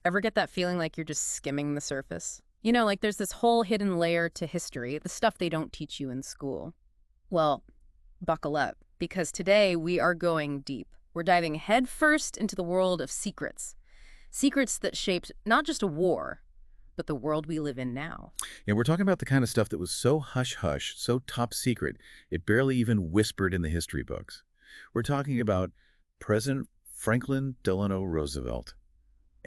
Ever get that feeling like you're just skimming the surface? You know, like there's this whole hidden layer to history, the stuff they don't teach you in school. Well, buckle up, because today we are going deep. We're diving headfirst into the world of secrets. Secrets that shaped not just a war, but the world we live in now. Yeah, we're talking about the kind of stuff that was so hush-hush, so top secret, it barely even whispered in the history books. We're talking about President Franklin Delano Roosevelt,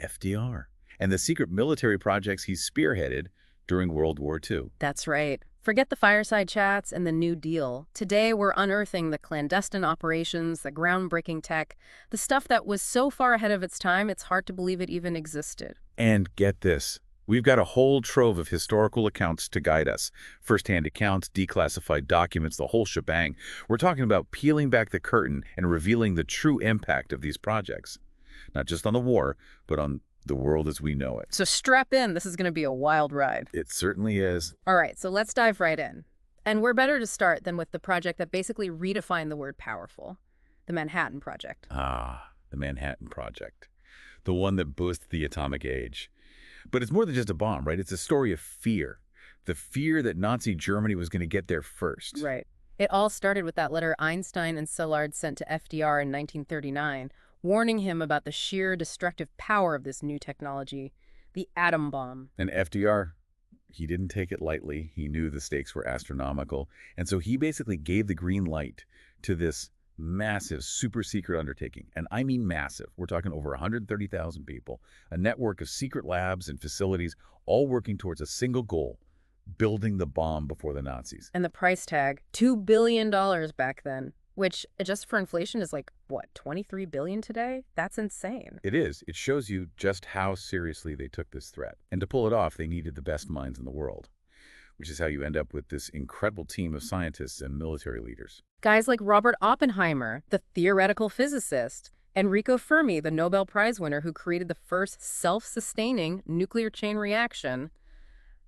FDR, and the secret military projects he spearheaded during World War II. That's right. Forget the fireside chats and the New Deal. Today, we're unearthing the clandestine operations, the groundbreaking tech, the stuff that was so far ahead of its time, it's hard to believe it even existed. And get this, we've got a whole trove of historical accounts to guide us. First-hand accounts, declassified documents, the whole shebang. We're talking about peeling back the curtain and revealing the true impact of these projects. Not just on the war, but on the world as we know it. So strap in, this is going to be a wild ride. It certainly is. All right, so let's dive right in. And we're better to start than with the project that basically redefined the word powerful, the Manhattan Project. Ah, the Manhattan Project. The one that boosted the atomic age. But it's more than just a bomb, right? It's a story of fear. The fear that Nazi Germany was going to get there first. Right. It all started with that letter Einstein and Szilard sent to FDR in 1939, warning him about the sheer destructive power of this new technology, the atom bomb. And FDR, he didn't take it lightly. He knew the stakes were astronomical. And so he basically gave the green light to this massive, super secret undertaking. And I mean massive. We're talking over 130,000 people, a network of secret labs and facilities, all working towards a single goal, building the bomb before the Nazis. And the price tag, $2 billion back then, which, adjusted for inflation, is like, what, $23 billion today? That's insane. It is. It shows you just how seriously they took this threat. And to pull it off, they needed the best minds in the world, which is how you end up with this incredible team of scientists and military leaders. Guys like Robert Oppenheimer, the theoretical physicist, Enrico Fermi, the Nobel Prize winner who created the first self-sustaining nuclear chain reaction.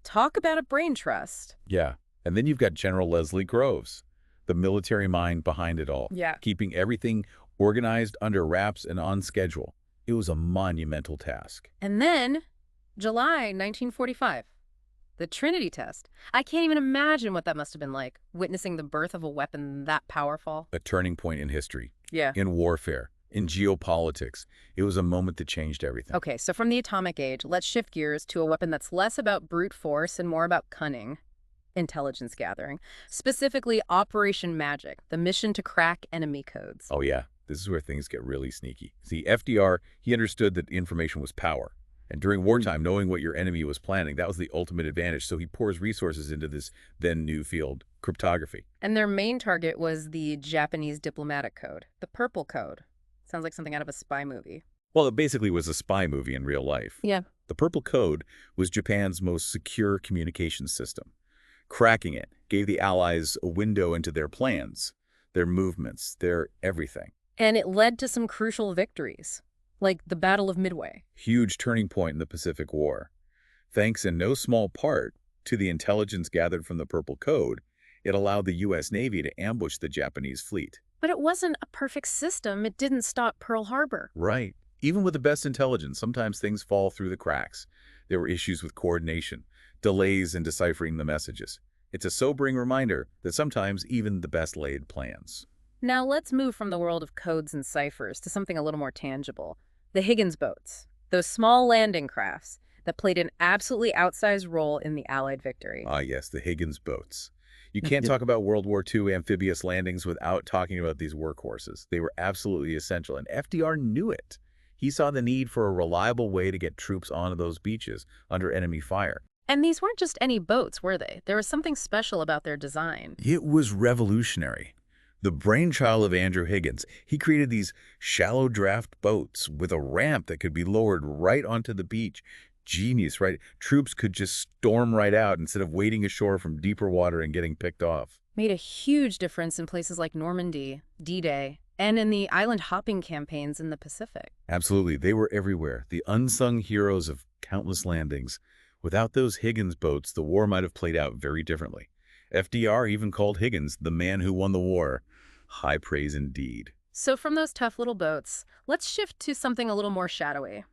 Talk about a brain trust. Yeah. And then you've got General Leslie Groves, the military mind behind it all. Yeah. Keeping everything organized under wraps and on schedule. It was a monumental task. And then, July 1945, the Trinity test. I can't even imagine what that must have been like, witnessing the birth of a weapon that powerful. A turning point in history, Yeah. in warfare, in geopolitics. It was a moment that changed everything. Okay, so from the atomic age, let's shift gears to a weapon that's less about brute force and more about cunning. Intelligence gathering, specifically Operation Magic, the mission to crack enemy codes. Oh yeah, this is where things get really sneaky. See, FDR, he understood that information was power. And during wartime, knowing what your enemy was planning, that was the ultimate advantage. So he pours resources into this then new field, cryptography. And their main target was the Japanese diplomatic code, the Purple Code. Sounds like something out of a spy movie. Well, it basically was a spy movie in real life. Yeah. The Purple Code was Japan's most secure communications system. Cracking it gave the Allies a window into their plans, their movements, their everything. And it led to some crucial victories, like the Battle of Midway. Huge turning point in the Pacific War. Thanks in no small part to the intelligence gathered from the Purple Code, it allowed the U.S. Navy to ambush the Japanese fleet. But it wasn't a perfect system. It didn't stop Pearl Harbor. Right. Even with the best intelligence, sometimes things fall through the cracks. There were issues with coordination, delays in deciphering the messages. It's a sobering reminder that sometimes even the best laid plans. Now let's move from the world of codes and ciphers to something a little more tangible. The Higgins boats, those small landing crafts that played an absolutely outsized role in the Allied victory. Ah, yes, the Higgins boats. You can't talk about World War II amphibious landings without talking about these workhorses. They were absolutely essential, and FDR knew it. He saw the need for a reliable way to get troops onto those beaches under enemy fire. And these weren't just any boats, were they? There was something special about their design. It was revolutionary. The brainchild of Andrew Higgins, he created these shallow draft boats with a ramp that could be lowered right onto the beach. Genius, right? Troops could just storm right out instead of wading ashore from deeper water and getting picked off. Made a huge difference in places like Normandy, D-Day, and in the island hopping campaigns in the Pacific. Absolutely. They were everywhere. The unsung heroes of countless landings. Without those Higgins boats, the war might have played out very differently. FDR even called Higgins the man who won the war. High praise indeed. So from those tough little boats, let's shift to something a little more shadowy.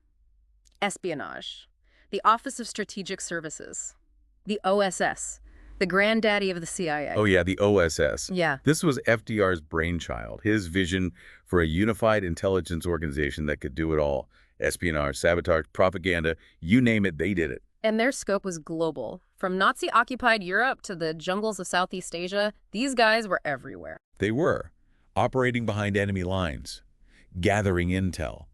Espionage. The Office of Strategic Services. The OSS. The granddaddy of the CIA. Oh yeah, the OSS. Yeah. This was FDR's brainchild, his vision for a unified intelligence organization that could do it all. Espionage, sabotage, propaganda, you name it, they did it. And their scope was global. From Nazi-occupied Europe to the jungles of Southeast Asia, these guys were everywhere. They were operating behind enemy lines, gathering intel,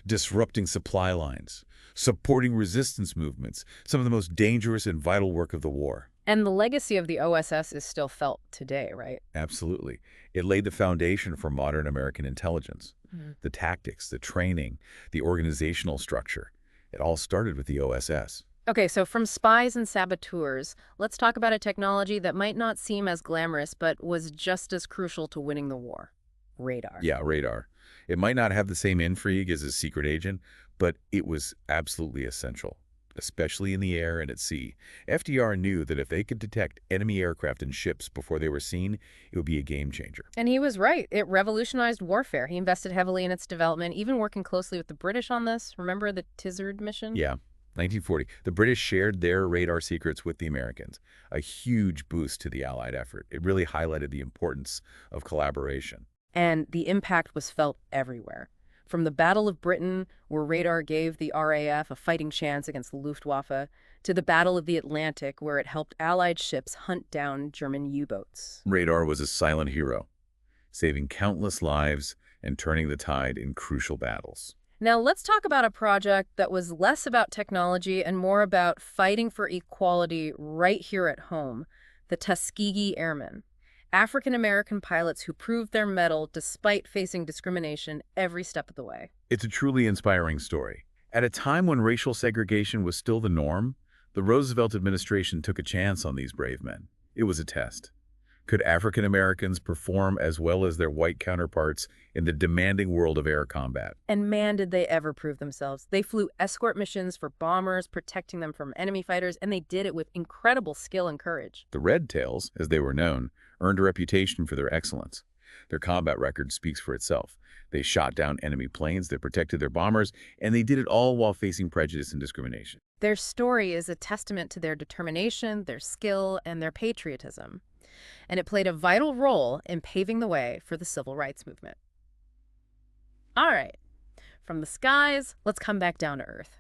disrupting supply lines, supporting resistance movements, some of the most dangerous and vital work of the war. And the legacy of the OSS is still felt today, right? Absolutely. It laid the foundation for modern American intelligence. The tactics, the training, the organizational structure. It all started with the OSS. Okay, so from spies and saboteurs, let's talk about a technology that might not seem as glamorous, but was just as crucial to winning the war. Radar. Yeah, radar. It might not have the same intrigue as a secret agent, but it was absolutely essential, especially in the air and at sea. FDR knew that if they could detect enemy aircraft and ships before they were seen, it would be a game changer. And he was right. It revolutionized warfare. He invested heavily in its development, even working closely with the British on this. Remember the Tizard mission? Yeah. 1940, the British shared their radar secrets with the Americans, a huge boost to the Allied effort. It really highlighted the importance of collaboration. And the impact was felt everywhere. From the Battle of Britain, where radar gave the RAF a fighting chance against the Luftwaffe, to the Battle of the Atlantic, where it helped Allied ships hunt down German U-boats. Radar was a silent hero, saving countless lives and turning the tide in crucial battles. Now let's talk about a project that was less about technology and more about fighting for equality right here at home, the Tuskegee Airmen. African-American pilots who proved their mettle despite facing discrimination every step of the way. It's a truly inspiring story. At a time when racial segregation was still the norm, the Roosevelt administration took a chance on these brave men. It was a test. Could African Americans perform as well as their white counterparts in the demanding world of air combat? And man, did they ever prove themselves. They flew escort missions for bombers, protecting them from enemy fighters, and they did it with incredible skill and courage. The Red Tails, as they were known, earned a reputation for their excellence. Their combat record speaks for itself. They shot down enemy planes, they protected their bombers, and they did it all while facing prejudice and discrimination. Their story is a testament to their determination, their skill, and their patriotism. And it played a vital role in paving the way for the civil rights movement. All right, from the skies, let's come back down to earth.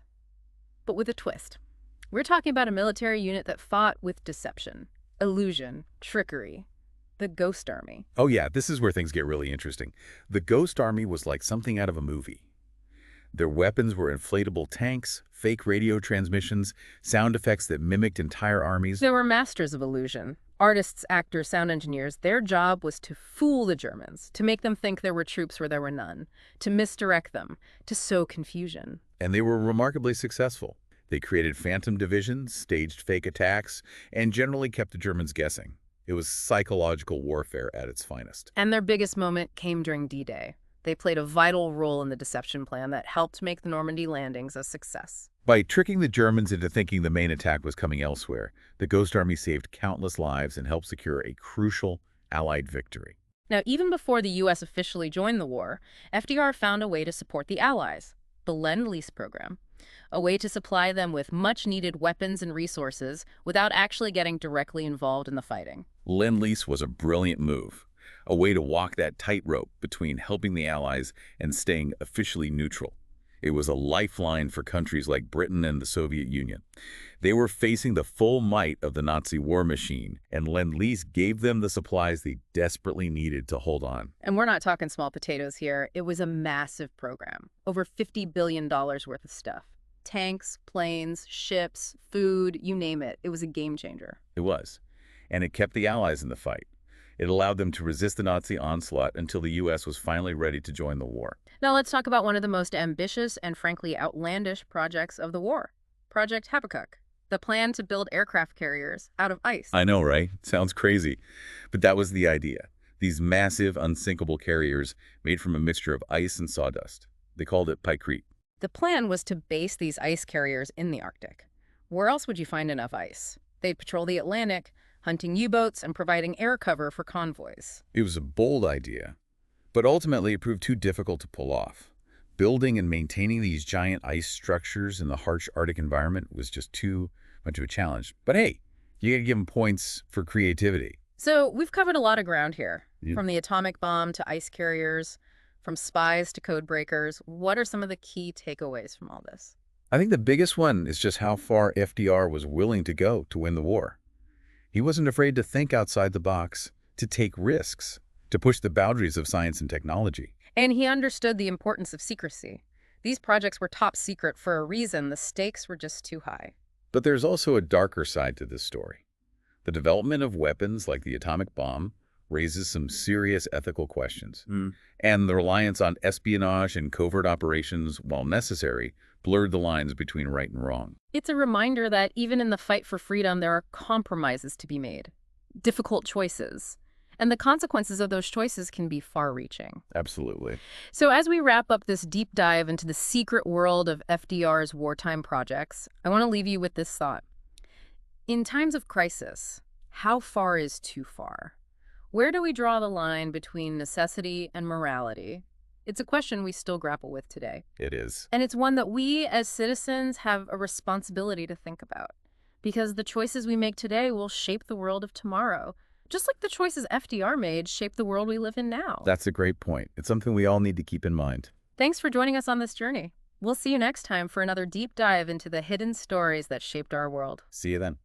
But with a twist. We're talking about a military unit that fought with deception, illusion, trickery. The Ghost Army. Oh yeah, this is where things get really interesting. The Ghost Army was like something out of a movie. Their weapons were inflatable tanks, fake radio transmissions, sound effects that mimicked entire armies. They were masters of illusion. Artists, actors, sound engineers, their job was to fool the Germans, to make them think there were troops where there were none, to misdirect them, to sow confusion. And they were remarkably successful. They created phantom divisions, staged fake attacks, and generally kept the Germans guessing. It was psychological warfare at its finest. And their biggest moment came during D-Day. They played a vital role in the deception plan that helped make the Normandy landings a success. By tricking the Germans into thinking the main attack was coming elsewhere, the Ghost Army saved countless lives and helped secure a crucial Allied victory. Now, even before the U.S. officially joined the war, FDR found a way to support the Allies, the Lend-Lease program, a way to supply them with much-needed weapons and resources without actually getting directly involved in the fighting. Lend-Lease was a brilliant move, a way to walk that tightrope between helping the Allies and staying officially neutral. It was a lifeline for countries like Britain and the Soviet Union. They were facing the full might of the Nazi war machine, and Lend-Lease gave them the supplies they desperately needed to hold on. And we're not talking small potatoes here. It was a massive program, over $50 billion worth of stuff. Tanks, planes, ships, food, you name it. It was a game changer. It was. And it kept the Allies in the fight. It allowed them to resist the Nazi onslaught until the U.S. was finally ready to join the war. Now let's talk about one of the most ambitious and frankly outlandish projects of the war. Project Habakkuk, the plan to build aircraft carriers out of ice. I know, right? Sounds crazy. But that was the idea. These massive, unsinkable carriers made from a mixture of ice and sawdust. They called it Pykrete. The plan was to base these ice carriers in the Arctic. Where else would you find enough ice? They'd patrol the Atlantic, hunting U-boats and providing air cover for convoys. It was a bold idea, but ultimately it proved too difficult to pull off. Building and maintaining these giant ice structures in the harsh Arctic environment was just too much of a challenge. But hey, you got to give them points for creativity. So we've covered a lot of ground here, Yeah. from the atomic bomb to ice carriers, from spies to code breakers. What are some of the key takeaways from all this? I think the biggest one is just how far FDR was willing to go to win the war. He wasn't afraid to think outside the box, to take risks, to push the boundaries of science and technology. And he understood the importance of secrecy. These projects were top secret for a reason. The stakes were just too high. But there's also a darker side to this story. The development of weapons like the atomic bomb raises some serious ethical questions. And the reliance on espionage and covert operations, while necessary, blurred the lines between right and wrong. It's a reminder that even in the fight for freedom, there are compromises to be made, difficult choices. And the consequences of those choices can be far-reaching. Absolutely. So as we wrap up this deep dive into the secret world of FDR's wartime projects, I want to leave you with this thought. In times of crisis, how far is too far? Where do we draw the line between necessity and morality? It's a question we still grapple with today. It is. And it's one that we as citizens have a responsibility to think about, because the choices we make today will shape the world of tomorrow. Just like the choices FDR made shape the world we live in now. That's a great point. It's something we all need to keep in mind. Thanks for joining us on this journey. We'll see you next time for another deep dive into the hidden stories that shaped our world. See you then.